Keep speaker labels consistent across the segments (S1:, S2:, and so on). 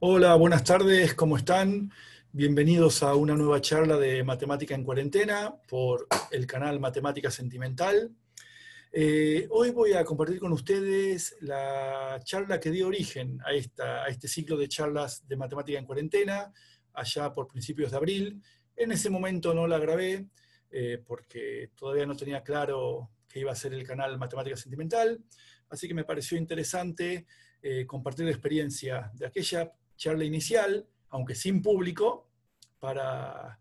S1: Hola, buenas tardes, ¿cómo están? Bienvenidos a una nueva charla de Matemática en Cuarentena por el canal Matemática Sentimental. Hoy voy a compartir con ustedes la charla que dio origen a este ciclo de charlas de Matemática en Cuarentena, allá por principios de abril. En ese momento no la grabé porque todavía no tenía claro que iba a ser el canal Matemática Sentimental, así que me pareció interesante compartir la experiencia de aquella charla inicial, aunque sin público, para,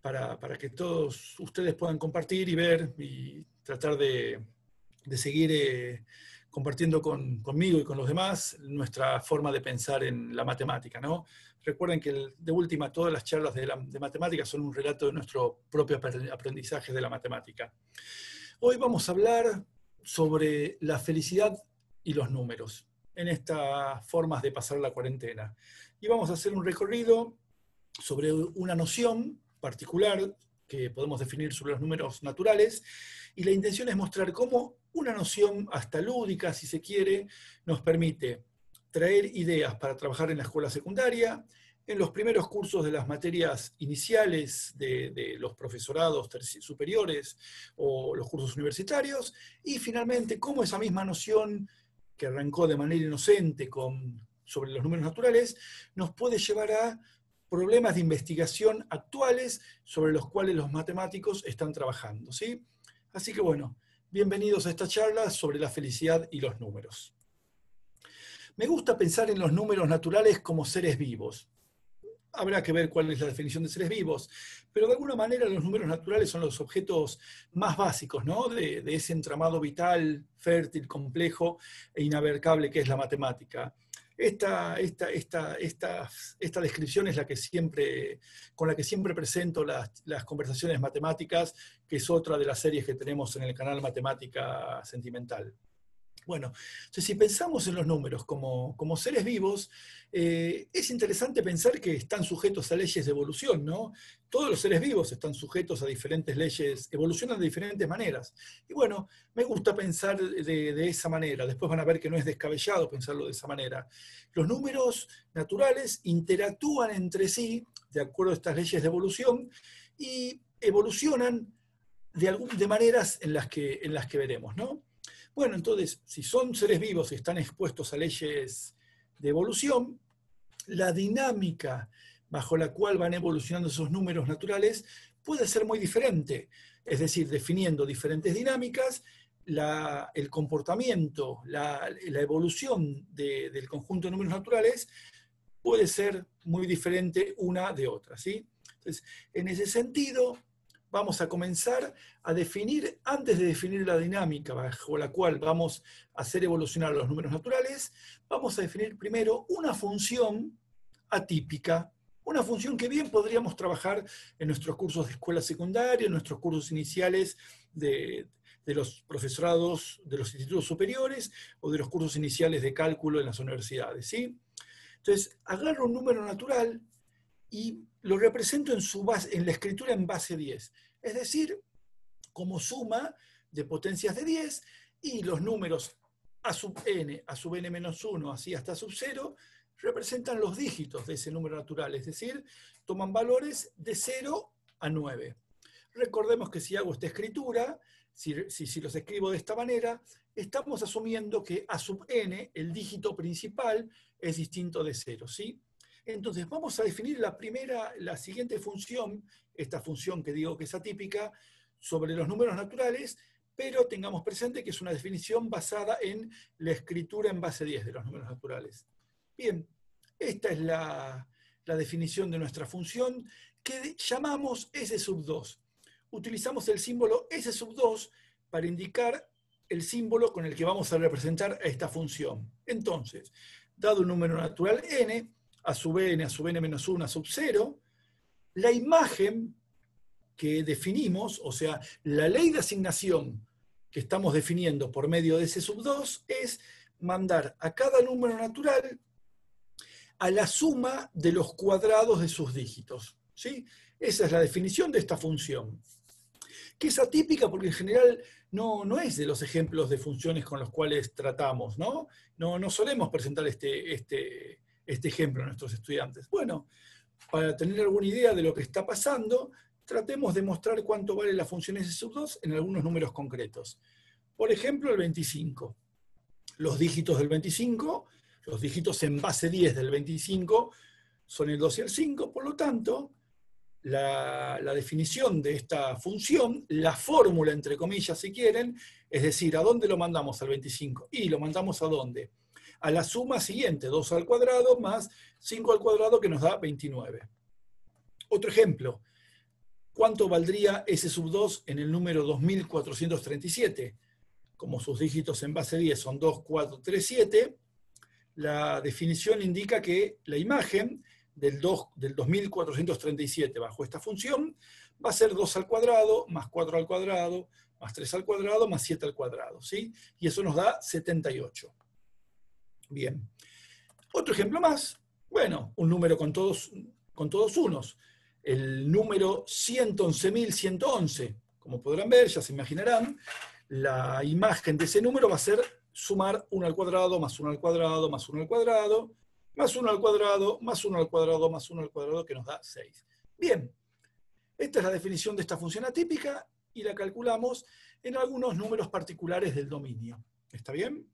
S1: para que todos ustedes puedan compartir y ver y tratar de seguir compartiendo conmigo y con los demás nuestra forma de pensar en la matemática, ¿no? Recuerden que de última todas las charlas de matemática son un relato de nuestro propio aprendizaje de la matemática. Hoy vamos a hablar sobre la felicidad y los números en estas formas de pasar la cuarentena. Y vamos a hacer un recorrido sobre una noción particular que podemos definir sobre los números naturales, y la intención es mostrar cómo una noción hasta lúdica, si se quiere, nos permite traer ideas para trabajar en la escuela secundaria, en los primeros cursos de las materias iniciales de los profesorados superiores o los cursos universitarios, y finalmente cómo esa misma noción que arrancó de manera inocente sobre los números naturales nos puede llevar a problemas de investigación actuales sobre los cuales los matemáticos están trabajando, ¿sí? Así que bueno, bienvenidos a esta charla sobre la felicidad y los números. Me gusta pensar en los números naturales como seres vivos. Habrá que ver cuál es la definición de seres vivos, pero de alguna manera los números naturales son los objetos más básicos, ¿no? de ese entramado vital, fértil, complejo e inabarcable que es la matemática. Esta descripción es con la que siempre presento las conversaciones matemáticas, que es otra de las series que tenemos en el canal Matemática Sentimental. Bueno, entonces si pensamos en los números como seres vivos, es interesante pensar que están sujetos a leyes de evolución, ¿no? Todos los seres vivos están sujetos a diferentes leyes, evolucionan de diferentes maneras. Y bueno, me gusta pensar de esa manera. Después van a ver que no es descabellado pensarlo de esa manera. Los números naturales interactúan entre sí, de acuerdo a estas leyes de evolución, y evolucionan de maneras en las que veremos, ¿no? Bueno, entonces, si son seres vivos y están expuestos a leyes de evolución, la dinámica bajo la cual van evolucionando esos números naturales puede ser muy diferente. Es decir, definiendo diferentes dinámicas, el comportamiento, la evolución del conjunto de números naturales puede ser muy diferente una de otra, ¿sí? Entonces, en ese sentido, vamos a comenzar a definir, antes de definir la dinámica bajo la cual vamos a hacer evolucionar los números naturales, vamos a definir primero una función atípica, una función que bien podríamos trabajar en nuestros cursos de escuela secundaria, en nuestros cursos iniciales de los profesorados de los institutos superiores o de los cursos iniciales de cálculo en las universidades, ¿sí? Entonces, agarro un número natural y lo represento en la escritura en base 10, es decir, como suma de potencias de 10, y los números a sub n menos 1, así hasta sub 0, representan los dígitos de ese número natural, es decir, toman valores de 0 a 9. Recordemos que si hago esta escritura, si los escribo de esta manera, estamos asumiendo que a sub n, el dígito principal, es distinto de 0, ¿sí? Entonces vamos a definir la siguiente función, esta función que digo que es atípica, sobre los números naturales, pero tengamos presente que es una definición basada en la escritura en base 10 de los números naturales. Bien, esta es la definición de nuestra función que llamamos S sub 2. Utilizamos el símbolo S sub 2 para indicar el símbolo con el que vamos a representar a esta función. Entonces, dado un número natural n, a sub n menos 1, a sub 0, la imagen que definimos, o sea, la ley de asignación que estamos definiendo por medio de ese sub 2 es mandar a cada número natural a la suma de los cuadrados de sus dígitos, ¿sí? Esa es la definición de esta función, que es atípica porque en general no es de los ejemplos de funciones con los cuales tratamos, ¿no? No solemos presentar este ejemplo a nuestros estudiantes? Bueno, para tener alguna idea de lo que está pasando, tratemos de mostrar cuánto vale la función S sub 2 en algunos números concretos. Por ejemplo, el 25. Los dígitos del 25, los dígitos en base 10 del 25 son el 2 y el 5, por lo tanto, la definición de esta función, la fórmula, entre comillas, si quieren, es decir, ¿a dónde lo mandamos al 25? Y lo mandamos ¿a dónde? A la suma siguiente, 2 al cuadrado más 5 al cuadrado, que nos da 29. Otro ejemplo, ¿cuánto valdría S sub 2 en el número 2437? Como sus dígitos en base 10 son 2, 4, 3, 7, la definición indica que la imagen del 2437 bajo esta función va a ser 2 al cuadrado, más 4 al cuadrado, más 3 al cuadrado, más 7 al cuadrado, ¿sí? Y eso nos da 78. Bien. Otro ejemplo más. Bueno, un número con todos unos. El número 111.111. Como podrán ver, ya se imaginarán, la imagen de ese número va a ser sumar 1 al cuadrado, más 1 al cuadrado, más 1 al cuadrado, más 1 al cuadrado, más 1 al cuadrado, más 1 al cuadrado, que nos da 6. Bien, esta es la definición de esta función atípica y la calculamos en algunos números particulares del dominio. ¿Está bien?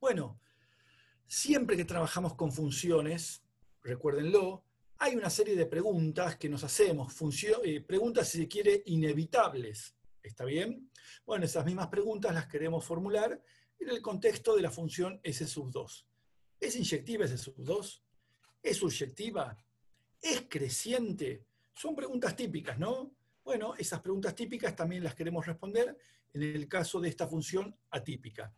S1: Bueno, siempre que trabajamos con funciones, recuérdenlo, hay una serie de preguntas que nos hacemos, preguntas, si se quiere, inevitables. ¿Está bien? Bueno, esas mismas preguntas las queremos formular en el contexto de la función S sub 2. ¿Es inyectiva S sub 2? ¿Es subyectiva? ¿Es creciente? Son preguntas típicas, ¿no? Bueno, esas preguntas típicas también las queremos responder en el caso de esta función atípica.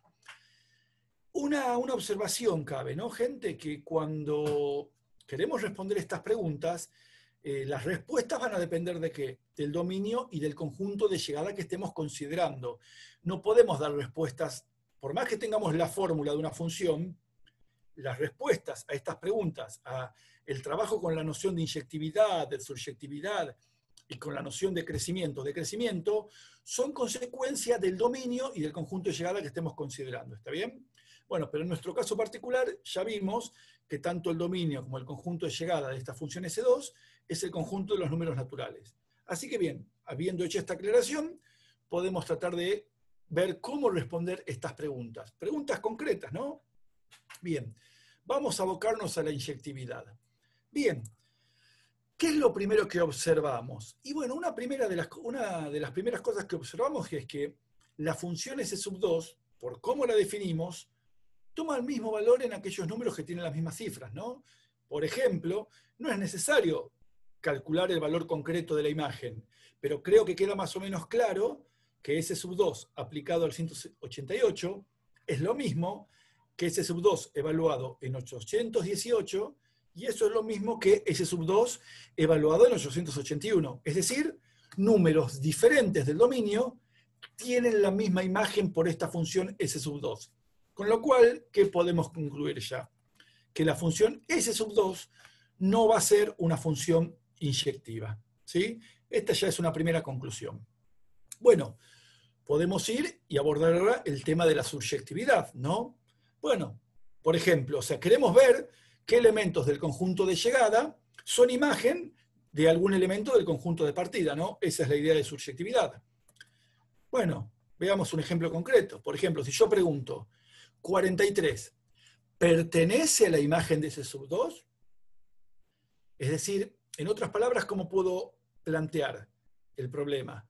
S1: Una observación cabe, ¿no, gente? Que cuando queremos responder estas preguntas, las respuestas van a depender ¿de qué? Del dominio y del conjunto de llegada que estemos considerando. No podemos dar respuestas, por más que tengamos la fórmula de una función, las respuestas a estas preguntas, a el trabajo con la noción de inyectividad, de subyectividad y con la noción de crecimiento, son consecuencia del dominio y del conjunto de llegada que estemos considerando. ¿Está bien? Bueno, pero en nuestro caso particular ya vimos que tanto el dominio como el conjunto de llegada de esta función S2 es el conjunto de los números naturales. Así que bien, habiendo hecho esta aclaración, podemos tratar de ver cómo responder estas preguntas. Preguntas concretas, ¿no? Bien, vamos a abocarnos a la inyectividad. Bien, ¿qué es lo primero que observamos? Y bueno, una de las primeras cosas que observamos es que la función S sub 2, por cómo la definimos, toma el mismo valor en aquellos números que tienen las mismas cifras, ¿no? Por ejemplo, no es necesario calcular el valor concreto de la imagen, pero creo que queda más o menos claro que S sub 2 aplicado al 188 es lo mismo que S sub 2 evaluado en 818, y eso es lo mismo que S sub 2 evaluado en 881. Es decir, números diferentes del dominio tienen la misma imagen por esta función S sub 2. Con lo cual, ¿qué podemos concluir ya? Que la función S sub 2 no va a ser una función inyectiva. ¿Sí? Esta ya es una primera conclusión. Bueno, podemos ir y abordar ahora el tema de la subyectividad, ¿no? Bueno, por ejemplo, o sea, queremos ver qué elementos del conjunto de llegada son imagen de algún elemento del conjunto de partida, ¿no? Esa es la idea de subyectividad. Bueno, veamos un ejemplo concreto. Por ejemplo, si yo pregunto, 43, ¿pertenece a la imagen de S sub 2? Es decir, en otras palabras, ¿cómo puedo plantear el problema?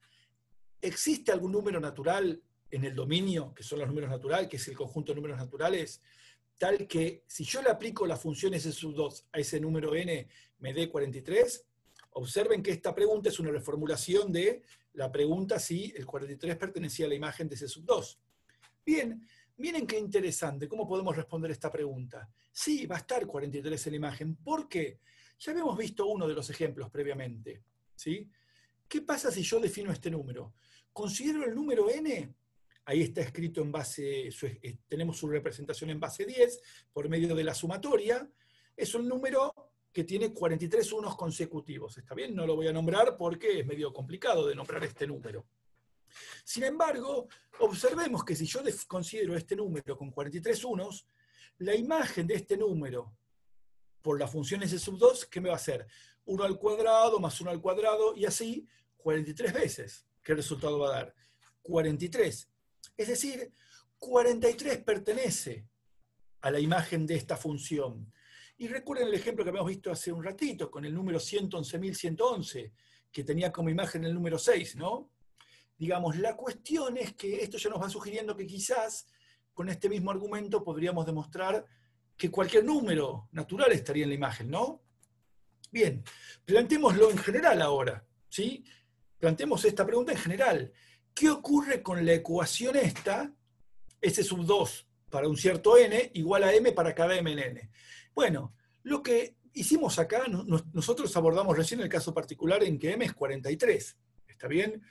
S1: ¿Existe algún número natural en el dominio, que son los números naturales, que es el conjunto de números naturales, tal que si yo le aplico la función S sub 2 a ese número n, me dé 43? Observen que esta pregunta es una reformulación de la pregunta si el 43 pertenecía a la imagen de S sub 2. Bien, miren qué interesante, ¿cómo podemos responder esta pregunta? Sí, va a estar 43 en la imagen. ¿Por qué? Ya habíamos visto uno de los ejemplos previamente, ¿sí? ¿Qué pasa si yo defino este número? Considero el número n, ahí está escrito en base, tenemos su representación en base 10, por medio de la sumatoria, es un número que tiene 43 unos consecutivos, ¿está bien? No lo voy a nombrar porque es medio complicado de nombrar este número. Sin embargo, observemos que si yo considero este número con 43 unos, la imagen de este número por la función S sub 2, ¿qué me va a hacer? 1 al cuadrado más 1 al cuadrado, y así 43 veces. ¿Qué resultado va a dar? 43. Es decir, 43 pertenece a la imagen de esta función. Y recuerden el ejemplo que habíamos visto hace un ratito, con el número 111.111, que tenía como imagen el número 6, ¿no? Digamos, la cuestión es que esto ya nos va sugiriendo que quizás con este mismo argumento podríamos demostrar que cualquier número natural estaría en la imagen, ¿no? Bien, planteémoslo en general ahora, ¿sí? Planteemos esta pregunta en general. ¿Qué ocurre con la ecuación esta, S sub 2 para un cierto n, igual a m para cada m en n? Bueno, lo que hicimos acá, nosotros abordamos recién el caso particular en que m es 43, ¿está bien?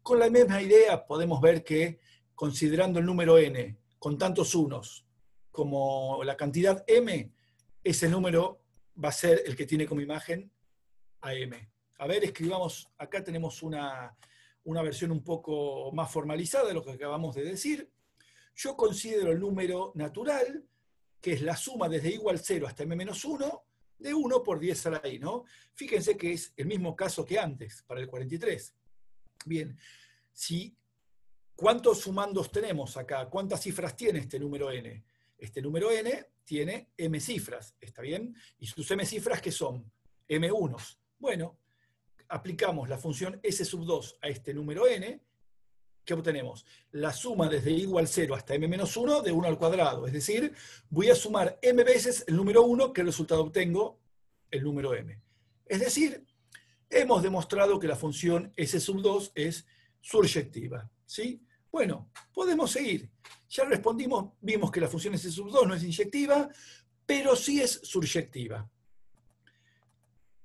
S1: Con la misma idea podemos ver que, considerando el número n con tantos unos como la cantidad m, ese número va a ser el que tiene como imagen a m. A ver, escribamos, acá tenemos una versión un poco más formalizada de lo que acabamos de decir. Yo considero el número natural, que es la suma desde i igual 0 hasta m-1, de 1 por 10 a la i, ¿no? Fíjense que es el mismo caso que antes, para el 43. Bien, ¿cuántos sumandos tenemos acá? ¿Cuántas cifras tiene este número n? Este número n tiene m cifras, ¿está bien? ¿Y sus m cifras qué son? m1. Bueno, aplicamos la función s sub 2 a este número n, ¿qué obtenemos? La suma desde i igual 0 hasta m-1 de 1 al cuadrado. Es decir, voy a sumar m veces el número 1, ¿qué resultado obtengo? El número m. Es decir, hemos demostrado que la función s sub 2 es surjectiva, ¿sí? Bueno, podemos seguir. Ya respondimos, vimos que la función S sub 2 no es inyectiva, pero sí es surjectiva.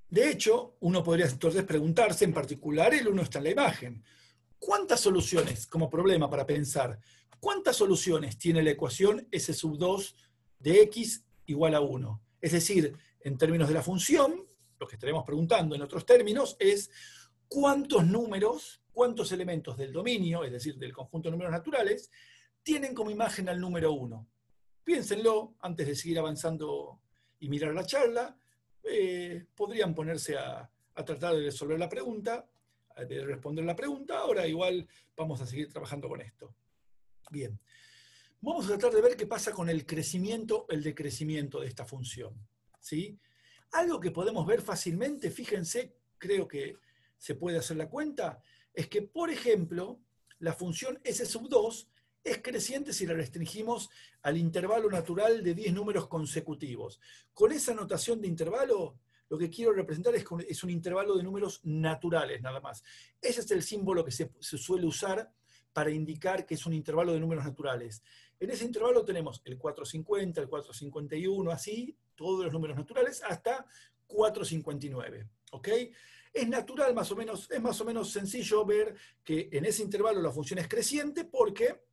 S1: De hecho, uno podría entonces preguntarse, en particular, el 1 está en la imagen. ¿Cuántas soluciones, como problema para pensar, cuántas soluciones tiene la ecuación S sub 2 de x igual a 1? Es decir, en términos de la función, lo que estaremos preguntando en otros términos es cuántos números, cuántos elementos del dominio, es decir, del conjunto de números naturales, tienen como imagen al número 1. Piénsenlo antes de seguir avanzando y mirar la charla. Podrían ponerse a tratar de resolver la pregunta, de responder la pregunta. Ahora igual vamos a seguir trabajando con esto. Bien. Vamos a tratar de ver qué pasa con el crecimiento, el decrecimiento de esta función, ¿sí? Algo que podemos ver fácilmente, fíjense, creo que se puede hacer la cuenta, es que, por ejemplo, la función S sub 2 es creciente si la restringimos al intervalo natural de 10 números consecutivos. Con esa notación de intervalo, lo que quiero representar es un intervalo de números naturales, nada más. Ese es el símbolo que se suele usar para indicar que es un intervalo de números naturales. En ese intervalo tenemos el 450, el 451, así, todos los números naturales, hasta 459, ¿ok? Es natural, es más o menos sencillo ver que en ese intervalo la función es creciente porque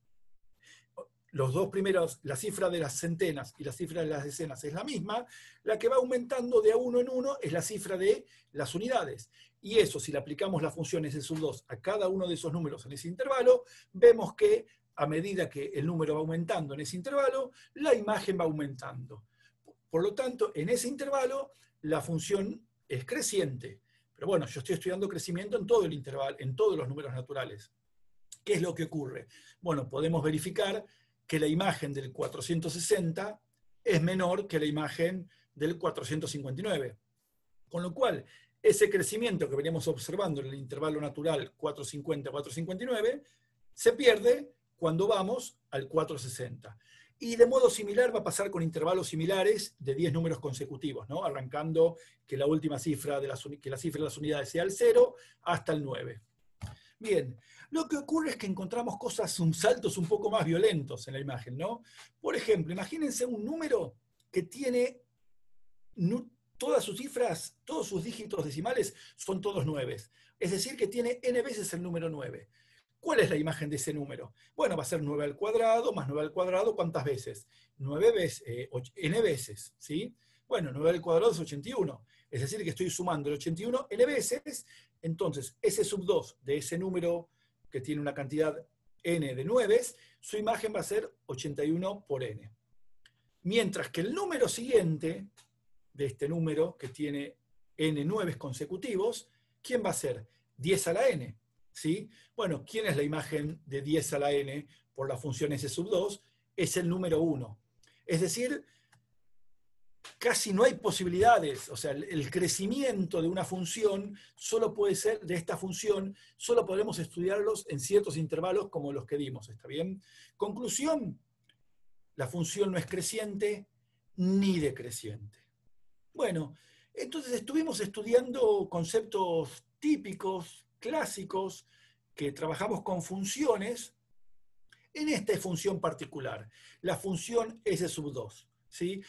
S1: los dos primeros, la cifra de las centenas y la cifra de las decenas es la misma, la que va aumentando de a uno en uno es la cifra de las unidades. Y eso, si le aplicamos la función S sub 2 a cada uno de esos números en ese intervalo, vemos que a medida que el número va aumentando en ese intervalo, la imagen va aumentando. Por lo tanto, en ese intervalo, la función es creciente. Pero bueno, yo estoy estudiando crecimiento en todo el intervalo, en todos los números naturales. ¿Qué es lo que ocurre? Bueno, podemos verificar que la imagen del 460 es menor que la imagen del 459. Con lo cual, ese crecimiento que veníamos observando en el intervalo natural 450-459 se pierde cuando vamos al 460. Y de modo similar va a pasar con intervalos similares de 10 números consecutivos, ¿no? Arrancando que la última cifra de las unidades sea el 0 hasta el 9. Bien, lo que ocurre es que encontramos saltos un poco más violentos en la imagen, ¿no? Por ejemplo, imagínense un número que tiene todas sus cifras, todos sus dígitos decimales son todos 9. Es decir, que tiene n veces el número 9. ¿Cuál es la imagen de ese número? Bueno, va a ser 9 al cuadrado más 9 al cuadrado, ¿cuántas veces? 9 veces, n veces, ¿sí? Bueno, 9 al cuadrado es 81. Es decir, que estoy sumando el 81 n veces, entonces S sub 2 de ese número que tiene una cantidad n de 9, su imagen va a ser 81 por n. Mientras que el número siguiente de este número que tiene n 9 consecutivos, ¿quién va a ser? 10 a la n, ¿sí? Bueno, ¿quién es la imagen de 10 a la n por la función s sub 2? Es el número 1. Es decir, casi no hay posibilidades, o sea, el crecimiento de una función solo puede ser de esta función, solo podremos estudiarlos en ciertos intervalos como los que dimos, ¿está bien? Conclusión, la función no es creciente ni decreciente. Bueno, entonces estuvimos estudiando conceptos típicos, clásicos, que trabajamos con funciones en esta función particular, la función S sub 2, ¿sí?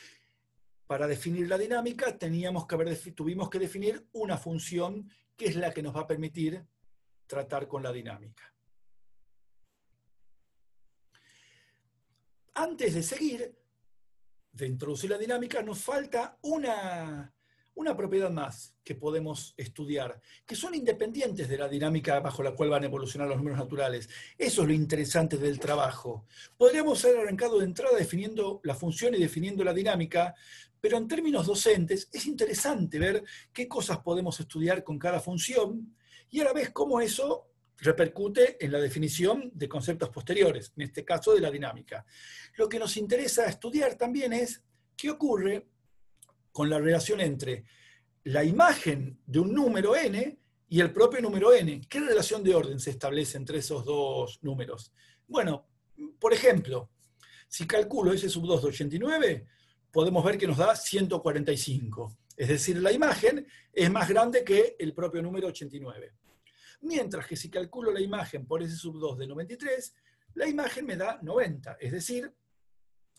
S1: Para definir la dinámica tuvimos que definir una función que es la que nos va a permitir tratar con la dinámica. Antes de seguir, de introducir la dinámica, nos falta una propiedad más que podemos estudiar, que son independientes de la dinámica bajo la cual van a evolucionar los números naturales. Eso es lo interesante del trabajo. Podríamos haber arrancado de entrada definiendo la función y definiendo la dinámica, pero en términos docentes es interesante ver qué cosas podemos estudiar con cada función y a la vez cómo eso repercute en la definición de conceptos posteriores, en este caso de la dinámica. Lo que nos interesa estudiar también es qué ocurre con la relación entre la imagen de un número n y el propio número n. ¿Qué relación de orden se establece entre esos dos números? Bueno, por ejemplo, si calculo S sub 2 de 89, podemos ver que nos da 145. Es decir, la imagen es más grande que el propio número 89. Mientras que si calculo la imagen por S sub 2 de 93, la imagen me da 90. Es decir,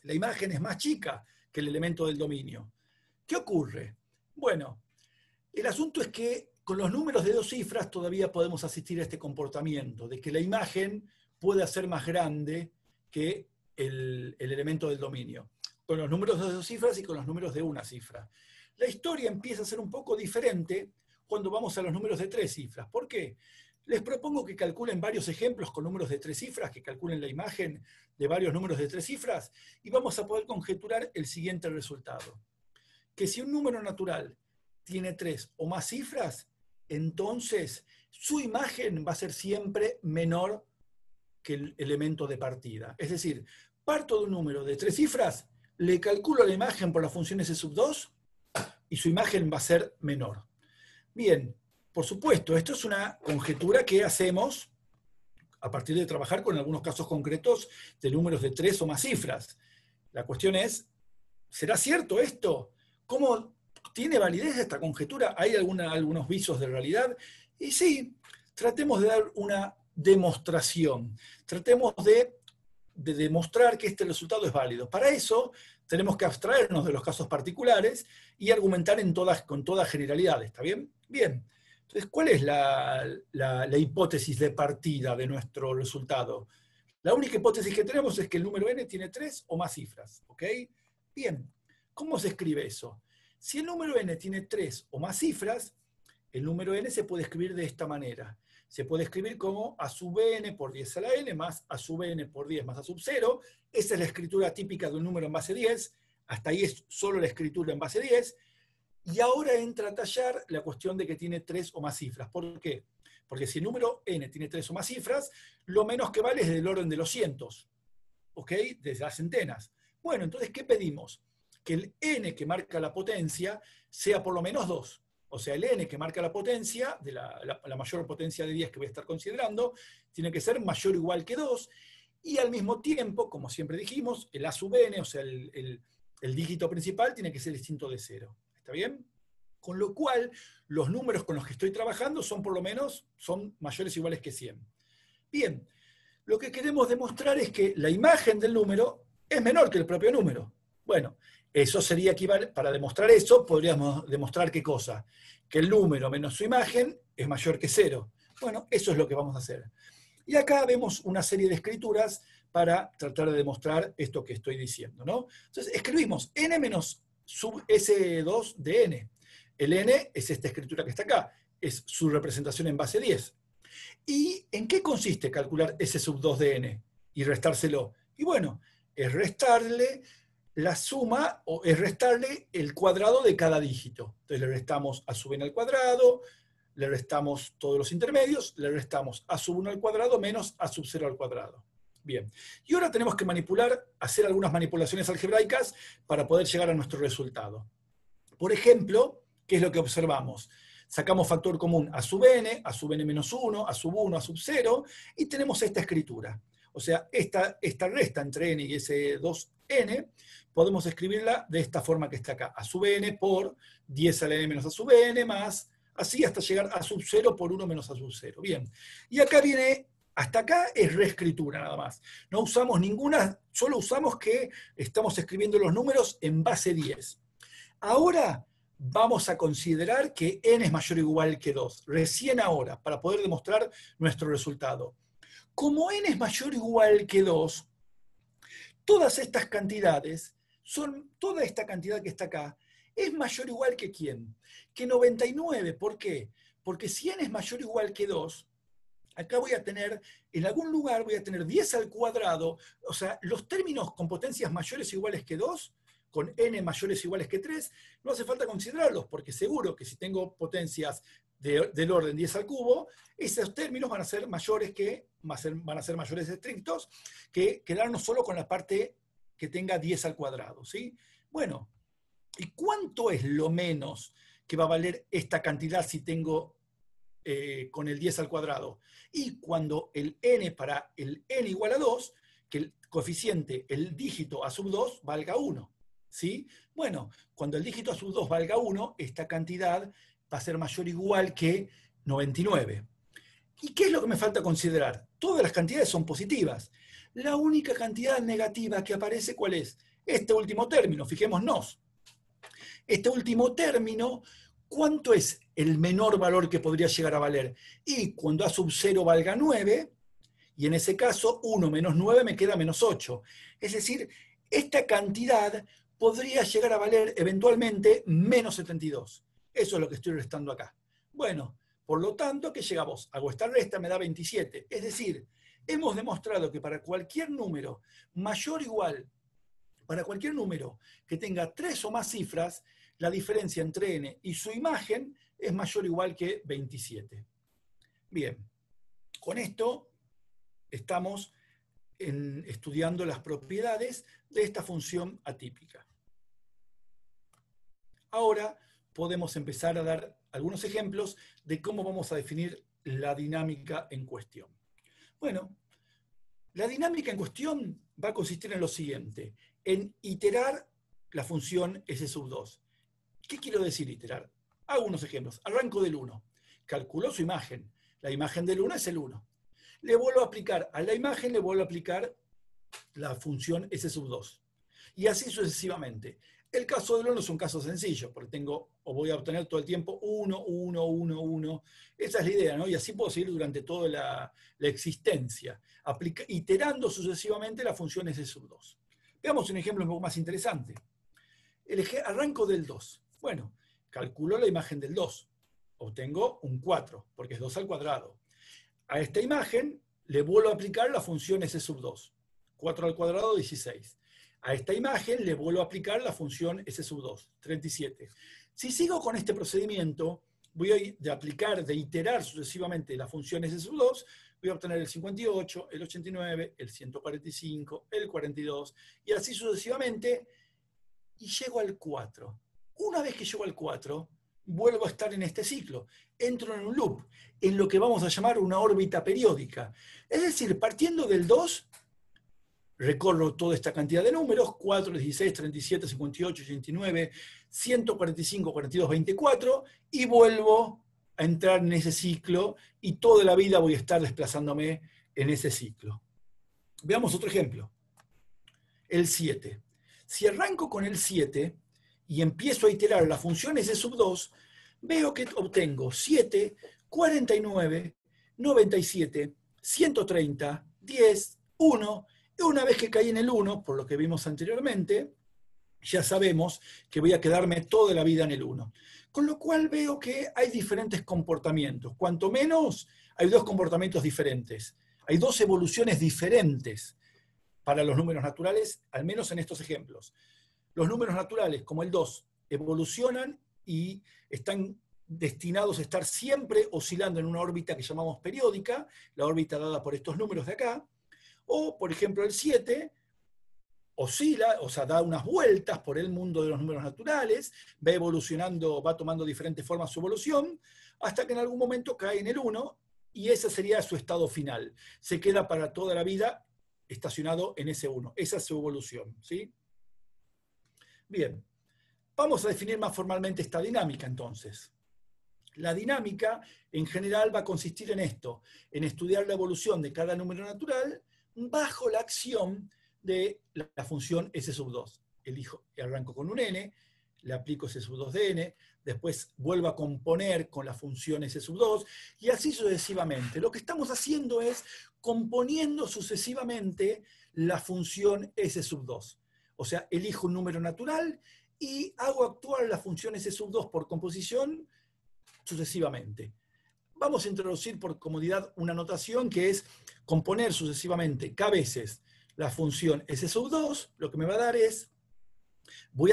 S1: la imagen es más chica que el elemento del dominio. ¿Qué ocurre? Bueno, el asunto es que con los números de 2 cifras todavía podemos asistir a este comportamiento, de que la imagen puede ser más grande que el elemento del dominio, con los números de 2 cifras y con los números de 1 cifra. La historia empieza a ser un poco diferente cuando vamos a los números de 3 cifras. ¿Por qué? Les propongo que calculen varios ejemplos con números de 3 cifras, que calculen la imagen de varios números de 3 cifras, y vamos a poder conjeturar el siguiente resultado. Que si un número natural tiene 3 o más cifras, entonces su imagen va a ser siempre menor que el elemento de partida. Es decir, parto de un número de 3 cifras, le calculo la imagen por la función S sub 2 y su imagen va a ser menor. Bien, por supuesto, esto es una conjetura que hacemos a partir de trabajar con algunos casos concretos de números de 3 o más cifras. La cuestión es, ¿será cierto esto? ¿Cómo tiene validez esta conjetura? ¿Hay algunos visos de realidad? Y sí, tratemos de dar una demostración. Tratemos de demostrar que este resultado es válido. Para eso tenemos que abstraernos de los casos particulares y argumentar con toda generalidad. ¿Está bien? Bien. Entonces, ¿cuál es la hipótesis de partida de nuestro resultado? La única hipótesis que tenemos es que el número n tiene 3 o más cifras. ¿Ok? Bien. ¿Cómo se escribe eso? Si el número n tiene 3 o más cifras, el número n se puede escribir de esta manera. Se puede escribir como a sub n por 10 a la n más a sub n por 10 más a sub 0. Esa es la escritura típica de un número en base 10. Hasta ahí es solo la escritura en base 10. Y ahora entra a tallar la cuestión de que tiene 3 o más cifras. ¿Por qué? Porque si el número n tiene 3 o más cifras, lo menos que vale es del orden de los cientos. ¿Ok? Desde las centenas. Bueno, entonces, ¿qué pedimos? Que el n que marca la potencia sea por lo menos 2. O sea, el n que marca la potencia, de la mayor potencia de 10 que voy a estar considerando, tiene que ser mayor o igual que 2, y al mismo tiempo, como siempre dijimos, el a sub n, o sea, el dígito principal, tiene que ser distinto de 0. ¿Está bien? Con lo cual, los números con los que estoy trabajando son por lo menos mayores o iguales que 100. Bien, lo que queremos demostrar es que la imagen del número es menor que el propio número. Bueno, eso sería equivalente. Para demostrar eso, podríamos demostrar ¿qué cosa? Que el número menos su imagen es mayor que 0. Bueno, eso es lo que vamos a hacer. Y acá vemos una serie de escrituras para tratar de demostrar esto que estoy diciendo, ¿no? Entonces, escribimos n menos sub S2 de n. El n es esta escritura que está acá, es su representación en base 10. ¿Y en qué consiste calcular S sub 2 de n y restárselo? Y bueno, es restarle la suma es restarle el cuadrado de cada dígito. Entonces le restamos a sub n al cuadrado, le restamos todos los intermedios, le restamos a sub 1 al cuadrado menos a sub 0 al cuadrado. Bien, y ahora tenemos que hacer algunas manipulaciones algebraicas para poder llegar a nuestro resultado. Por ejemplo, ¿qué es lo que observamos? Sacamos factor común a sub n menos 1, a sub 1, a sub 0, y tenemos esta escritura. O sea, esta resta entre n y ese 2n, podemos escribirla de esta forma que está acá. A sub n por 10 a la n menos a sub n más, así hasta llegar a sub 0 por 1 menos a sub 0. Bien, y acá viene, hasta acá es reescritura nada más. No usamos ninguna, solo usamos que estamos escribiendo los números en base 10. Ahora vamos a considerar que n es mayor o igual que 2. Recién ahora, para poder demostrar nuestro resultado. Como n es mayor o igual que 2, todas estas cantidades, toda esta cantidad que está acá, es mayor o igual que ¿quién? Que 99. ¿Por qué? Porque si n es mayor o igual que 2, acá voy a tener, en algún lugar voy a tener 10 al cuadrado, o sea, los términos con potencias mayores o iguales que 2, con n mayores o iguales que 3, no hace falta considerarlos, porque seguro que si tengo potencias del orden 10 al cubo, esos términos van a ser mayores van a ser mayores estrictos que quedarnos solo con la parte que tenga 10 al cuadrado, ¿sí? Bueno, ¿y cuánto es lo menos que va a valer esta cantidad si tengo con el 10 al cuadrado? Y cuando el n para el n igual a 2, que el coeficiente, el dígito a sub 2 valga 1, ¿sí? Bueno, cuando el dígito a sub 2 valga 1, esta cantidad va a ser mayor o igual que 99. ¿Y qué es lo que me falta considerar? Todas las cantidades son positivas. La única cantidad negativa que aparece, ¿cuál es? Este último término, fijémonos. Este último término, ¿cuánto es el menor valor que podría llegar a valer? Y cuando a sub 0 valga 9, y en ese caso 1 menos 9 me queda menos 8. Es decir, esta cantidad podría llegar a valer eventualmente menos 72. Eso es lo que estoy restando acá. Bueno, por lo tanto, ¿qué llegamos? Hago esta resta, me da 27. Es decir, hemos demostrado que para cualquier número mayor o igual, para cualquier número que tenga 3 o más cifras, la diferencia entre n y su imagen es mayor o igual que 27. Bien, con esto estamos estudiando las propiedades de esta función atípica. Ahora podemos empezar a dar algunos ejemplos de cómo vamos a definir la dinámica en cuestión. Bueno, la dinámica en cuestión va a consistir en lo siguiente, en iterar la función s sub 2. ¿Qué quiero decir iterar? Hago unos ejemplos. Arranco del 1. Calculo su imagen. La imagen del 1 es el 1. Le vuelvo a aplicar a la imagen, le vuelvo a aplicar la función s sub 2. Y así sucesivamente. El caso del 1 es un caso sencillo, porque voy a obtener todo el tiempo 1, 1, 1, 1. Esa es la idea, ¿no? Y así puedo seguir durante toda la existencia, iterando sucesivamente la función s sub 2. Veamos un ejemplo un poco más interesante. Arranco del 2. Bueno, calculo la imagen del 2. Obtengo un 4, porque es 2 al cuadrado. A esta imagen le vuelvo a aplicar la función s sub 2. 4 al cuadrado, 16. A esta imagen le vuelvo a aplicar la función s sub 2, 37. Si sigo con este procedimiento, voy a iterar sucesivamente la función s sub 2, voy a obtener el 58, el 89, el 145, el 42, y así sucesivamente, y llego al 4. Una vez que llego al 4, vuelvo a estar en este ciclo. Entro en un loop, en lo que vamos a llamar una órbita periódica. Es decir, partiendo del 2, recorro toda esta cantidad de números, 4, 16, 37, 58, 89, 145, 42, 24, y vuelvo a entrar en ese ciclo, y toda la vida voy a estar desplazándome en ese ciclo. Veamos otro ejemplo. El 7. Si arranco con el 7 y empiezo a iterar la función s sub 2, veo que obtengo 7, 49, 97, 130, 10, 1, y una vez que caí en el 1, por lo que vimos anteriormente, ya sabemos que voy a quedarme toda la vida en el 1. Con lo cual veo que hay diferentes comportamientos. Cuanto menos, hay dos comportamientos diferentes. Hay dos evoluciones diferentes para los números naturales, al menos en estos ejemplos. Los números naturales, como el 2, evolucionan y están destinados a estar siempre oscilando en una órbita que llamamos periódica, la órbita dada por estos números de acá, o, por ejemplo, el 7 oscila, o sea, da unas vueltas por el mundo de los números naturales, va evolucionando, va tomando diferentes formas su evolución, hasta que en algún momento cae en el 1, y ese sería su estado final. Se queda para toda la vida estacionado en ese 1. Esa es su evolución, ¿sí? Bien, vamos a definir más formalmente esta dinámica, entonces. La dinámica, en general, va a consistir en esto, en estudiar la evolución de cada número natural bajo la acción de la función S sub 2. Arranco con un n, le aplico S sub 2 de n, después vuelvo a componer con la función S sub 2, y así sucesivamente. Lo que estamos haciendo es componiendo sucesivamente la función S sub 2. O sea, elijo un número natural y hago actuar la función S sub 2 por composición sucesivamente. Vamos a introducir por comodidad una notación que es componer sucesivamente k veces la función S sub 2, lo que me va a dar es, lo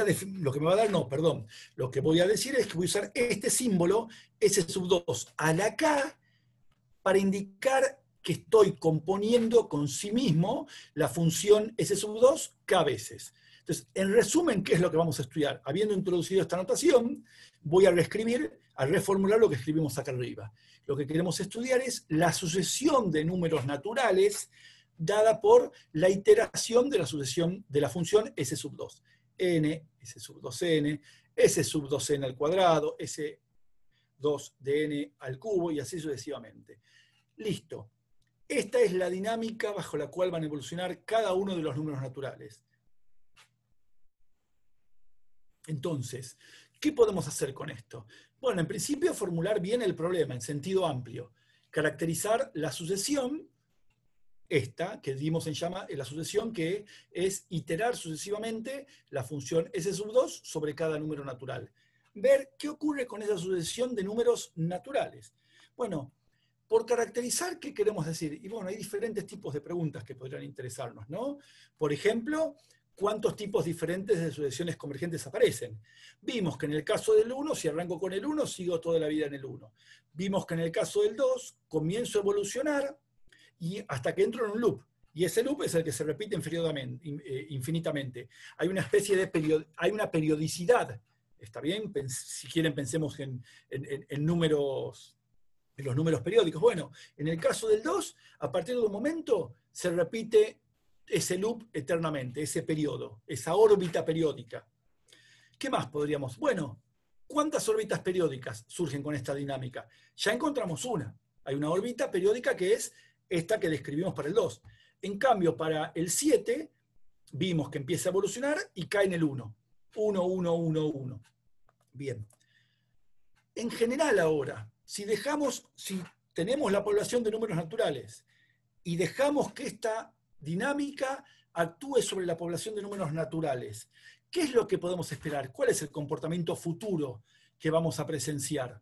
S1: que voy a decir es que voy a usar este símbolo S sub 2 a la k para indicar que estoy componiendo con sí mismo la función S sub 2 k veces. Entonces, en resumen, ¿qué es lo que vamos a estudiar? Habiendo introducido esta notación, voy a reescribir, a reformular lo que escribimos acá arriba. Lo que queremos estudiar es la sucesión de números naturales dada por la iteración de la sucesión de la función S sub 2. N, S sub 2n, S sub 2n al cuadrado, S 2 de n al cubo, y así sucesivamente. Listo. Esta es la dinámica bajo la cual van a evolucionar cada uno de los números naturales. Entonces, ¿qué podemos hacer con esto? Bueno, en principio formular bien el problema en sentido amplio. Caracterizar la sucesión, esta que dimos en llama, la sucesión que es iterar sucesivamente la función S sub 2 sobre cada número natural. Ver qué ocurre con esa sucesión de números naturales. Bueno, por caracterizar, ¿qué queremos decir? Y bueno, hay diferentes tipos de preguntas que podrían interesarnos, ¿no? Por ejemplo, ¿cuántos tipos diferentes de sucesiones convergentes aparecen? Vimos que en el caso del 1, si arranco con el 1, sigo toda la vida en el 1. Vimos que en el caso del 2, comienzo a evolucionar y hasta que entro en un loop. Y ese loop es el que se repite infinitamente. Hay una especie de hay una periodicidad. ¿Está bien? Si quieren, pensemos en números, en los números periódicos. Bueno, en el caso del 2, a partir de un momento se repite ese loop eternamente, ese periodo, esa órbita periódica. ¿Qué más podríamos? Bueno, ¿cuántas órbitas periódicas surgen con esta dinámica? Ya encontramos una. Hay una órbita periódica que es esta que describimos para el 2. En cambio, para el 7, vimos que empieza a evolucionar y cae en el 1. 1, 1, 1, 1. Bien. En general ahora, si tenemos la población de números naturales y dejamos que esta dinámica actúe sobre la población de números naturales, ¿qué es lo que podemos esperar? ¿Cuál es el comportamiento futuro que vamos a presenciar?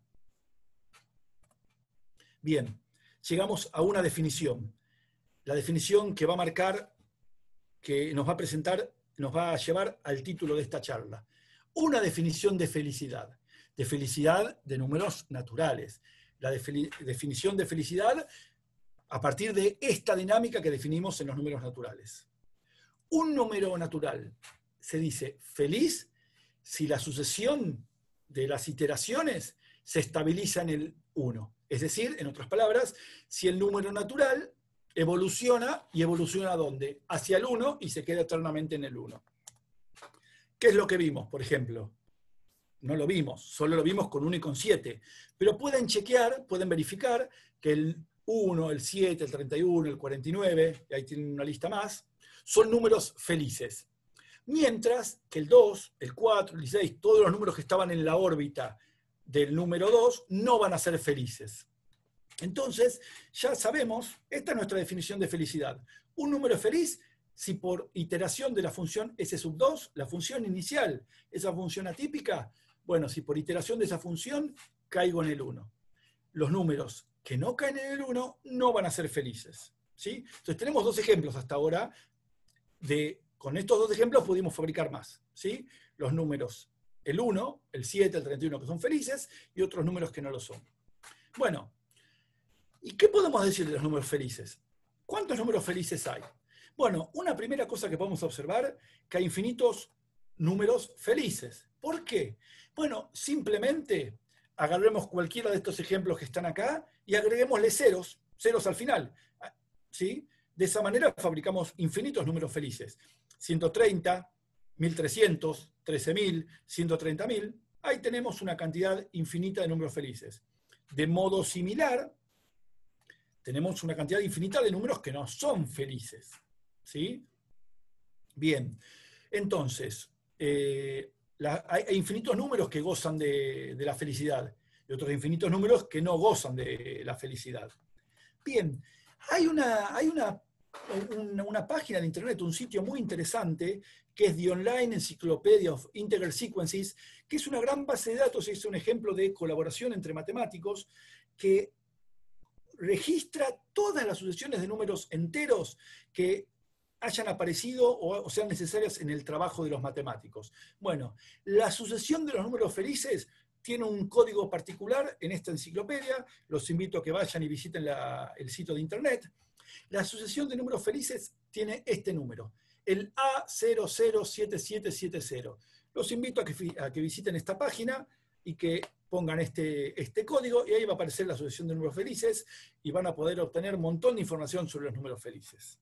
S1: Bien, llegamos a una definición. La definición que va a marcar, que nos va a presentar, nos va a llevar al título de esta charla. Una definición de felicidad de números naturales. La definición de felicidad a partir de esta dinámica que definimos en los números naturales. Un número natural se dice feliz si la sucesión de las iteraciones se estabiliza en el 1. Es decir, en otras palabras, si el número natural evoluciona, ¿y evoluciona a dónde? Hacia el 1 y se queda eternamente en el 1. ¿Qué es lo que vimos, por ejemplo? No lo vimos, solo lo vimos con 1 y con 7. Pero pueden chequear, pueden verificar que el 1, el 7, el 31, el 49, y ahí tienen una lista más, son números felices. Mientras que el 2, el 4, el 16, todos los números que estaban en la órbita del número 2 no van a ser felices. Entonces, ya sabemos, esta es nuestra definición de felicidad. Un número feliz si por iteración de la función S sub 2, la función inicial, esa función atípica, bueno, si por iteración de esa función caigo en el 1. Los números que no caen en el 1 no van a ser felices. ¿Sí? Entonces tenemos dos ejemplos hasta ahora de con estos dos ejemplos pudimos fabricar más, ¿sí? Los números, el 1, el 7, el 31, que son felices, y otros números que no lo son. Bueno, ¿y qué podemos decir de los números felices? ¿Cuántos números felices hay? Bueno, una primera cosa que podemos observar, que hay infinitos números felices. ¿Por qué? Bueno, simplemente agarremos cualquiera de estos ejemplos que están acá y agreguémosle ceros al final, ¿sí? De esa manera fabricamos infinitos números felices. 130, 1300, 13000, 130.000. Ahí tenemos una cantidad infinita de números felices. De modo similar, tenemos una cantidad infinita de números que no son felices, ¿sí? Bien, entonces, hay infinitos números que gozan de la felicidad y otros infinitos números que no gozan de la felicidad. Bien, hay una página de internet, un sitio muy interesante, que es The Online Encyclopedia of Integer Sequences, que es una gran base de datos, es un ejemplo de colaboración entre matemáticos, que registra todas las sucesiones de números enteros que hayan aparecido o sean necesarias en el trabajo de los matemáticos. Bueno, la sucesión de los números felices tiene un código particular en esta enciclopedia, los invito a que vayan y visiten el sitio de internet. La sucesión de números felices tiene este número, el A007770. Los invito a que visiten esta página y que pongan este código, y ahí va a aparecer la sucesión de números felices, y van a poder obtener un montón de información sobre los números felices.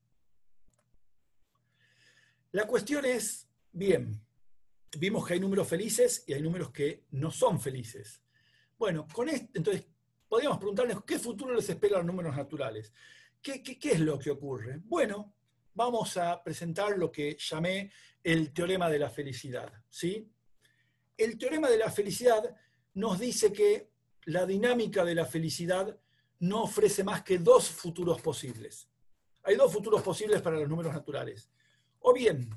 S1: La cuestión es, bien, vimos que hay números felices y hay números que no son felices. Bueno, entonces, podríamos preguntarnos qué futuro les espera a los números naturales. ¿Qué es lo que ocurre? Bueno, vamos a presentar lo que llamé el teorema de la felicidad, ¿sí? El teorema de la felicidad nos dice que la dinámica de la felicidad no ofrece más que dos futuros posibles. Hay dos futuros posibles para los números naturales. O bien,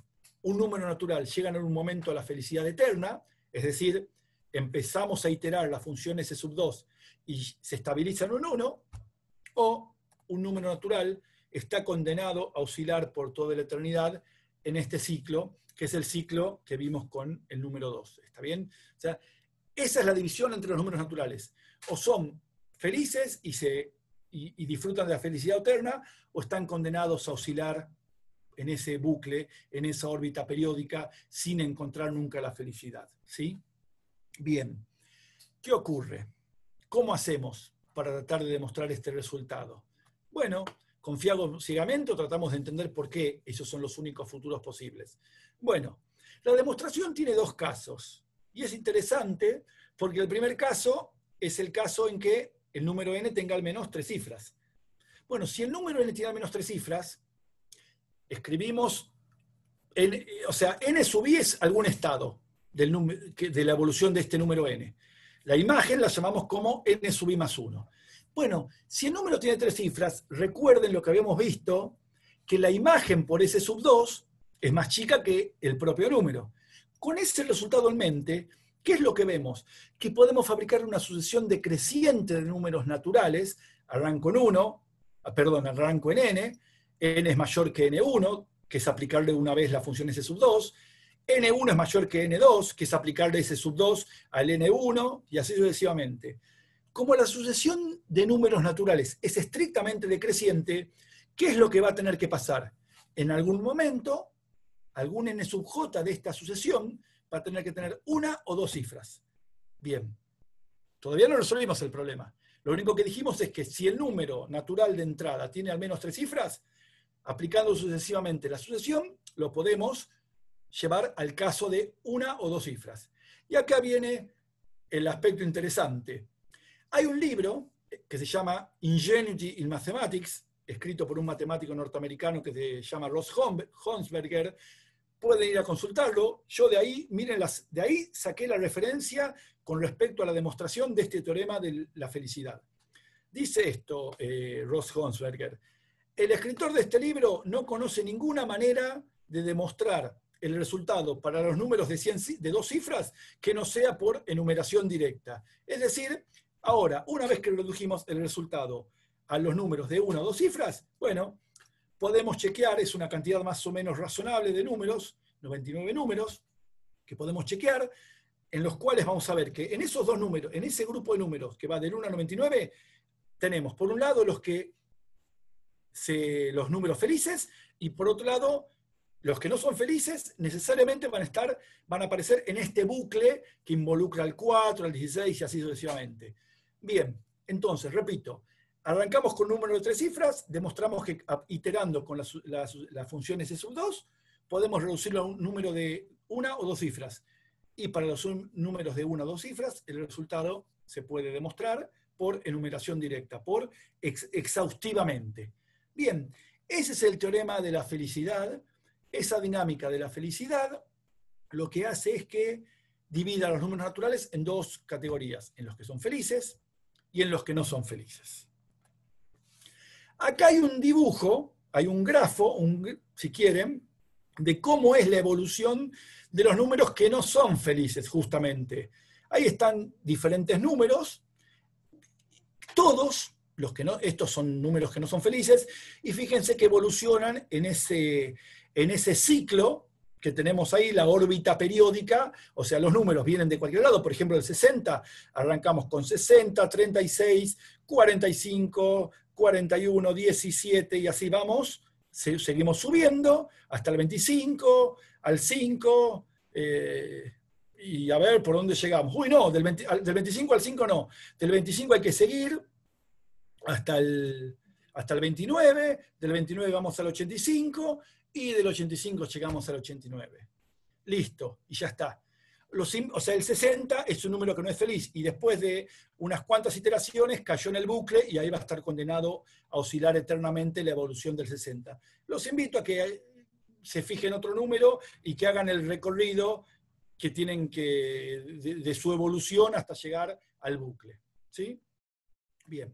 S1: un número natural llega en un momento a la felicidad eterna, es decir, empezamos a iterar la función S sub 2 y se estabiliza en un 1, o un número natural está condenado a oscilar por toda la eternidad en este ciclo, que es el ciclo que vimos con el número 2. ¿Está bien? O sea, esa es la división entre los números naturales. O son felices y disfrutan de la felicidad eterna, o están condenados a oscilar en ese bucle, en esa órbita periódica, sin encontrar nunca la felicidad. ¿Sí? Bien. ¿Qué ocurre? ¿Cómo hacemos para tratar de demostrar este resultado? Bueno, confiamos ciegamente o tratamos de entender por qué esos son los únicos futuros posibles. Bueno, la demostración tiene dos casos. Y es interesante porque el primer caso es el caso en que el número n tenga al menos 3 cifras. Bueno, si el número n tiene al menos 3 cifras, escribimos, o sea, n sub i es algún estado de la evolución de este número n. La imagen la llamamos como n sub i más 1. Bueno, si el número tiene 3 cifras, recuerden lo que habíamos visto, que la imagen por S sub 2 es más chica que el propio número. Con ese resultado en mente, ¿qué es lo que vemos? Que podemos fabricar una sucesión decreciente de números naturales, arranco en n es mayor que n1, que es aplicarle una vez la función S sub 2, n1 es mayor que n2, que es aplicarle S sub 2 al n1, y así sucesivamente. Como la sucesión de números naturales es estrictamente decreciente, ¿qué es lo que va a tener que pasar? En algún momento, algún n sub j de esta sucesión va a tener que tener una o dos cifras. Bien, todavía no resolvimos el problema. Lo único que dijimos es que si el número natural de entrada tiene al menos 3 cifras, aplicando sucesivamente la sucesión, lo podemos llevar al caso de una o dos cifras. Y acá viene el aspecto interesante. Hay un libro que se llama Ingenuity in Mathematics, escrito por un matemático norteamericano que se llama Ross Honsberger. Pueden ir a consultarlo. Yo de ahí, miren, de ahí saqué la referencia con respecto a la demostración de este teorema de la felicidad. Dice esto Ross Honsberger: el escritor de este libro no conoce ninguna manera de demostrar el resultado para los números de 2 cifras que no sea por enumeración directa. Es decir, ahora, una vez que redujimos el resultado a los números de 1 o 2 cifras, bueno, podemos chequear, es una cantidad más o menos razonable de números, 99 números, que podemos chequear, en los cuales vamos a ver que en esos dos números, en ese grupo de números que va del 1 al 99, tenemos por un lado los números felices, y por otro lado, los que no son felices necesariamente van a aparecer en este bucle que involucra al 4, al 16 y así sucesivamente. Bien, entonces, repito, arrancamos con un número de 3 cifras, demostramos que iterando con las funciones S sub 2, podemos reducirlo a un número de 1 o 2 cifras. Y para los números de 1 o 2 cifras, el resultado se puede demostrar por enumeración directa, por exhaustivamente. Bien, ese es el teorema de la felicidad. Esa dinámica de la felicidad lo que hace es que divida los números naturales en dos categorías, en los que son felices y en los que no son felices. Acá hay un dibujo, hay un grafo, si quieren, de cómo es la evolución de los números que no son felices, justamente. Ahí están diferentes números, todos los que no, estos son números que no son felices, y fíjense que evolucionan en ese ciclo que tenemos ahí, la órbita periódica, o sea, los números vienen de cualquier lado. Por ejemplo, el 60, arrancamos con 60, 36, 45, 41, 17, y así vamos, seguimos subiendo hasta el 25, al 5, y a ver por dónde llegamos. Uy, no, del 25 al 5 no. Del 25 hay que seguir hasta el 29, del 29 vamos al 85, y del 85 llegamos al 89. Listo, y ya está. O sea, el 60 es un número que no es feliz, y después de unas cuantas iteraciones cayó en el bucle, y ahí va a estar condenado a oscilar eternamente la evolución del 60. Los invito a que se fijen otro número y que hagan el recorrido que tienen de su evolución hasta llegar al bucle. ¿Sí? Bien.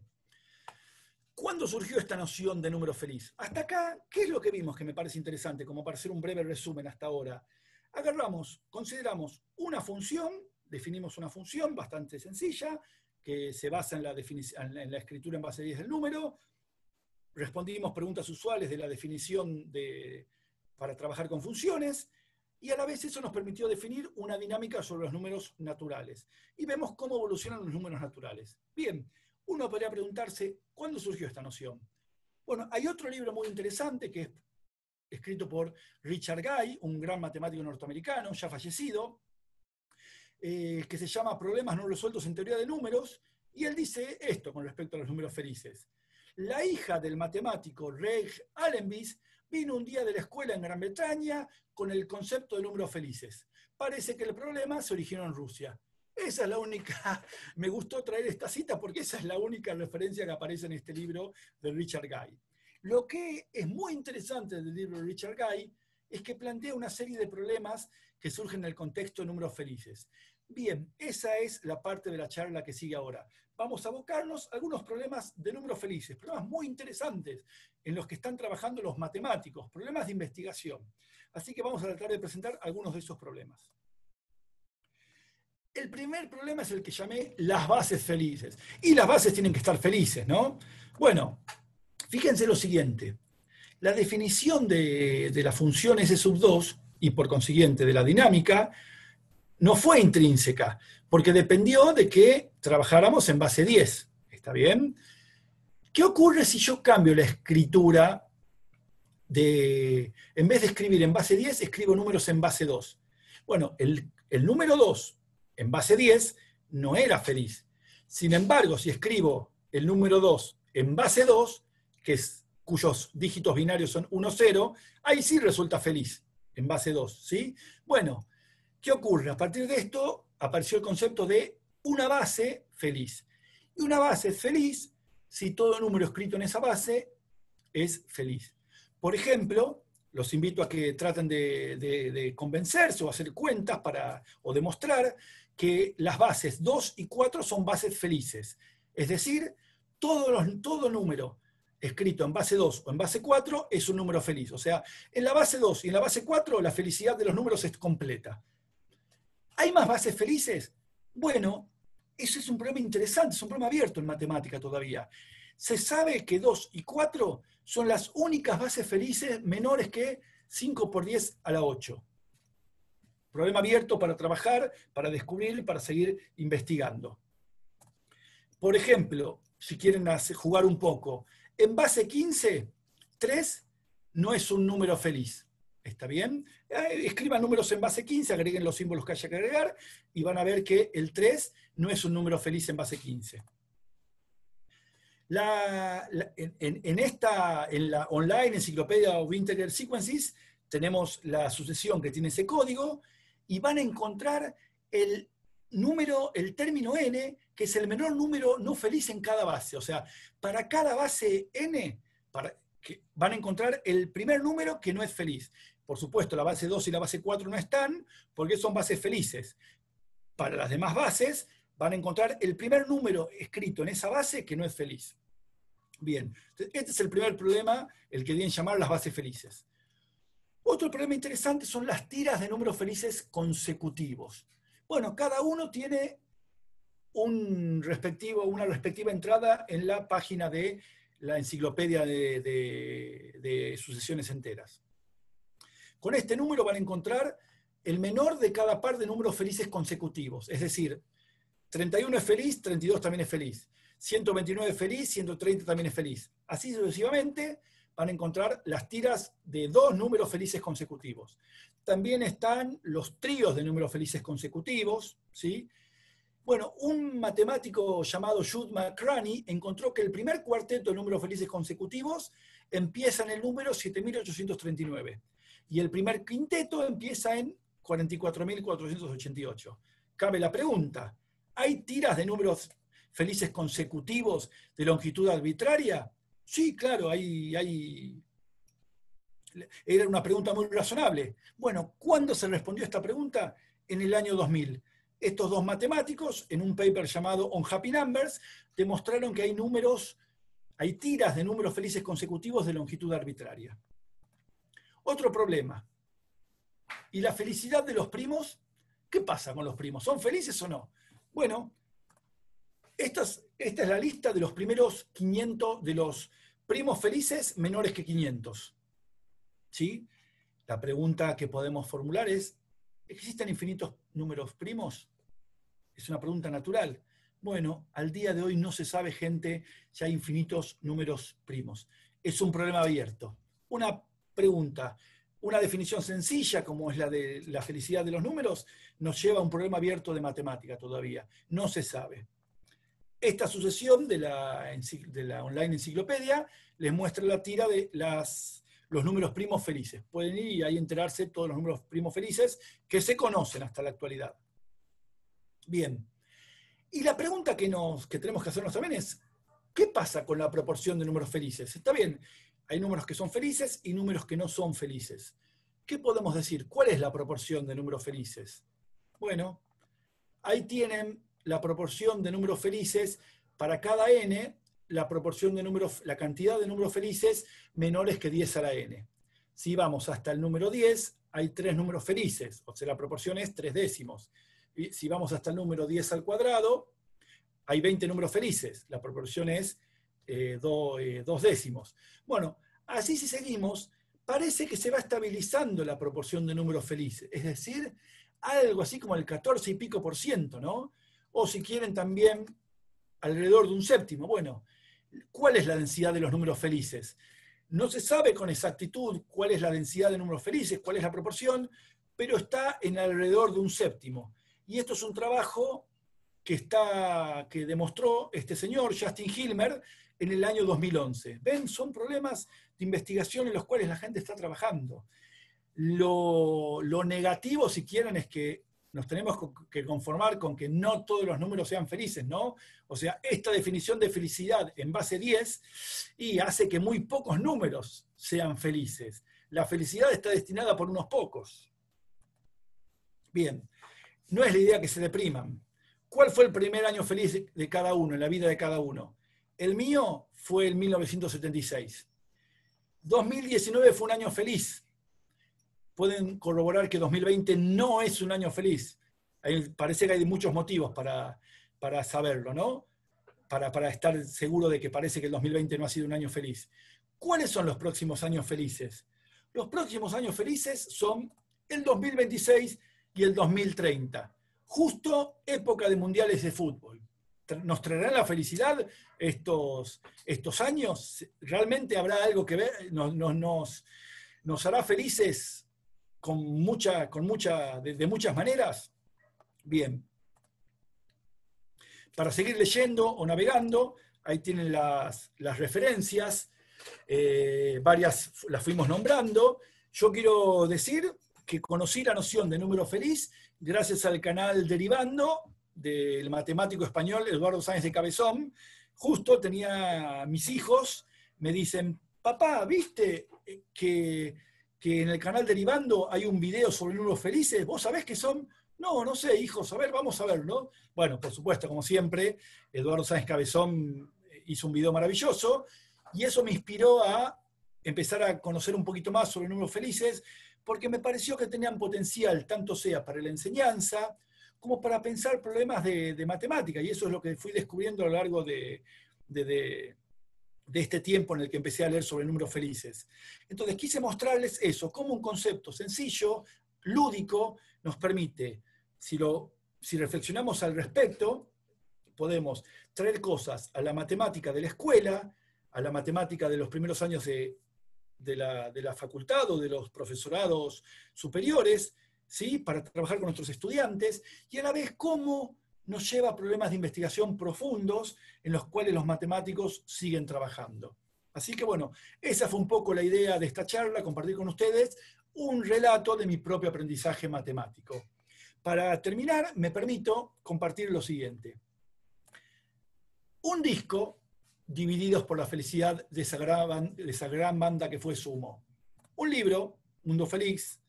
S1: ¿Cuándo surgió esta noción de número feliz? Hasta acá, ¿qué es lo que vimos que me parece interesante, como para hacer un breve resumen hasta ahora? Consideramos una función, definimos una función bastante sencilla, que se basa en la escritura en base 10 del número, respondimos preguntas usuales de la definición para trabajar con funciones, y a la vez eso nos permitió definir una dinámica sobre los números naturales. Y vemos cómo evolucionan los números naturales. Bien, uno podría preguntarse, ¿cuándo surgió esta noción? Bueno, hay otro libro muy interesante que es escrito por Richard Guy, un gran matemático norteamericano, ya fallecido, que se llama Problemas no resueltos en teoría de números, y él dice esto con respecto a los números felices. La hija del matemático Reg Allenby vino un día de la escuela en Gran Bretaña con el concepto de números felices. Parece que el problema se originó en Rusia. Esa es la única, me gustó traer esta cita porque esa es la única referencia que aparece en este libro de Richard Guy. Lo que es muy interesante del libro de Richard Guy es que plantea una serie de problemas que surgen en el contexto de números felices. Bien, esa es la parte de la charla que sigue ahora. Vamos a abocarnos a algunos problemas de números felices, problemas muy interesantes en los que están trabajando los matemáticos, problemas de investigación. Así que vamos a tratar de presentar algunos de esos problemas. El primer problema es el que llamé las bases felices. Y las bases tienen que estar felices, ¿no? Bueno, fíjense lo siguiente. La definición de la función S sub 2, y por consiguiente de la dinámica, no fue intrínseca, porque dependió de que trabajáramos en base 10. ¿Está bien? ¿Qué ocurre si yo cambio la escritura en vez de escribir en base 10, escribo números en base 2? Bueno, el número 2 en base 10 no era feliz. Sin embargo, si escribo el número 2 en base 2, cuyos dígitos binarios son 1, 0, ahí sí resulta feliz, en base 2, ¿sí? Bueno, ¿qué ocurre? A partir de esto apareció el concepto de una base feliz. Y una base es feliz si todo número escrito en esa base es feliz. Por ejemplo, los invito a que traten de convencerse o hacer cuentas o demostrar que las bases 2 y 4 son bases felices. Es decir, todo número escrito en base 2 o en base 4 es un número feliz. O sea, en la base 2 y en la base 4 la felicidad de los números es completa. ¿Hay más bases felices? Bueno, eso es un problema interesante, es un problema abierto en matemática todavía. se sabe que 2 y 4 son las únicas bases felices menores que 5 por 10 a la 8. Problema abierto para trabajar, para descubrir y para seguir investigando. Por ejemplo, si quieren jugar un poco, en base 15, 3 no es un número feliz. ¿Está bien? Escriban números en base 15, agreguen los símbolos que haya que agregar y van a ver que el 3 no es un número feliz en base 15. En la online Encyclopedia of Integer Sequences tenemos la sucesión que tiene ese código y van a encontrar el término n, que es el menor número no feliz en cada base. O sea, para cada base n, van a encontrar el primer número que no es feliz. Por supuesto, la base 2 y la base 4 no están, porque son bases felices. Para las demás bases, van a encontrar el primer número escrito en esa base que no es feliz. Bien, este es el primer problema, el que deben llamar las bases felices. Otro problema interesante son las tiras de números felices consecutivos. Bueno, cada uno tiene una respectiva entrada en la página de la enciclopedia de sucesiones enteras. Con este número van a encontrar el menor de cada par de números felices consecutivos. Es decir, 31 es feliz, 32 también es feliz. 129 es feliz, 130 también es feliz. Así sucesivamente van a encontrar las tiras de 2 números felices consecutivos. También están los tríos de números felices consecutivos, ¿sí? Bueno, un matemático llamado Jude McCraney encontró que el primer cuarteto de números felices consecutivos empieza en el número 7839 y el primer quinteto empieza en 44.488. Cabe la pregunta, ¿hay tiras de números felices consecutivos de longitud arbitraria? Sí, claro, era una pregunta muy razonable. Bueno, ¿cuándo se respondió a esta pregunta? En el año 2000. Estos dos matemáticos, en un paper llamado On Happy Numbers, demostraron que hay tiras de números felices consecutivos de longitud arbitraria. Otro problema. ¿Y la felicidad de los primos? ¿Qué pasa con los primos? ¿Son felices o no? Bueno, esta es la lista de los primeros 500 de los primos felices menores que 500. ¿Sí? La pregunta que podemos formular es, ¿existen infinitos números primos? Es una pregunta natural. Bueno, al día de hoy no se sabe, gente, si hay infinitos números primos. Es un problema abierto. Una pregunta, una definición sencilla, como es la de la felicidad de los números, nos lleva a un problema abierto de matemática todavía. No se sabe. Esta sucesión de la online enciclopedia les muestra la tira de los números primos felices. Pueden ir y ahí enterarse todos los números primos felices que se conocen hasta la actualidad. Bien. Y la pregunta que tenemos que hacernos también es, ¿qué pasa con la proporción de números felices? Está bien, hay números que son felices y números que no son felices. ¿Qué podemos decir? ¿Cuál es la proporción de números felices? Bueno, ahí tienen la proporción de números felices para cada n, la cantidad de números felices menores que 10 a la n. Si vamos hasta el número 10, hay 3 números felices, o sea, la proporción es 3 décimos. Y si vamos hasta el número 10 al cuadrado, hay 20 números felices, la proporción es 2 décimos. Bueno, así si seguimos, parece que se va estabilizando la proporción de números felices, es decir, algo así como el 14 y pico %, ¿no? O si quieren también alrededor de un séptimo. Bueno, ¿cuál es la densidad de los números felices? No se sabe con exactitud cuál es la densidad de números felices, cuál es la proporción, pero está en alrededor de un séptimo. Y esto es un trabajo que demostró este señor, Justin Hilmer, en el año 2011. ¿Ven? Son problemas de investigación en los cuales la gente está trabajando. Lo negativo, si quieren, es que nos tenemos que conformar con que no todos los números sean felices, ¿no? O sea, esta definición de felicidad en base 10 y hace que muy pocos números sean felices. La felicidad está destinada por unos pocos. Bien, no es la idea que se depriman. ¿Cuál fue el primer año feliz de cada uno, en la vida de cada uno? El mío fue el 1976. 2019 fue un año feliz. Pueden corroborar que 2020 no es un año feliz. Parece que hay muchos motivos para saberlo, ¿no? para estar seguro de que parece que el 2020 no ha sido un año feliz. ¿Cuáles son los próximos años felices? Los próximos años felices son el 2026 y el 2030. Justo época de mundiales de fútbol. ¿Nos traerán la felicidad estos años? ¿Realmente habrá algo que ver? ¿Nos hará felices de muchas maneras? Bien. Para seguir leyendo o navegando, ahí tienen las referencias, varias las fuimos nombrando. Yo quiero decir que conocí la noción de número feliz gracias al canal Derivando del matemático español Eduardo Sáenz de Cabezón. Justo tenía mis hijos, me dicen, papá, ¿viste que en el canal Derivando hay un video sobre números felices? ¿Vos sabés qué son? No, no sé, hijos, a ver, vamos a verlo. Bueno, por supuesto, como siempre, Eduardo Sáenz Cabezón hizo un video maravilloso, y eso me inspiró a empezar a conocer un poquito más sobre números felices, porque me pareció que tenían potencial, tanto sea para la enseñanza, como para pensar problemas de matemática, y eso es lo que fui descubriendo a lo largo de este tiempo en el que empecé a leer sobre números felices. Entonces quise mostrarles eso, cómo un concepto sencillo, lúdico, nos permite, si reflexionamos al respecto, podemos traer cosas a la matemática de la escuela, a la matemática de los primeros años de la facultad o de los profesorados superiores, ¿sí? Para trabajar con nuestros estudiantes, y a la vez cómo nos lleva a problemas de investigación profundos en los cuales los matemáticos siguen trabajando. Así que bueno, esa fue un poco la idea de esta charla, compartir con ustedes un relato de mi propio aprendizaje matemático. Para terminar, me permito compartir lo siguiente. Un disco, Divididos por la felicidad de esa gran banda que fue Sumo. Un libro, Mundo Feliz,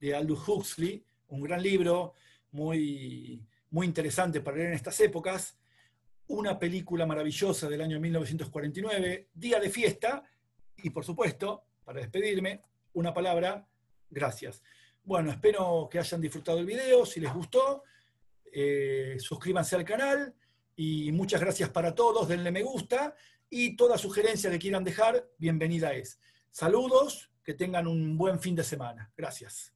S1: de Aldous Huxley, un gran libro, muy, muy interesante para leer en estas épocas. Una película maravillosa del año 1949, Día de Fiesta, y por supuesto, para despedirme, una palabra, gracias. Bueno, espero que hayan disfrutado el video. Si les gustó, suscríbanse al canal, y muchas gracias para todos. Denle me gusta, y toda sugerencia que quieran dejar, bienvenida es. Saludos, que tengan un buen fin de semana. Gracias.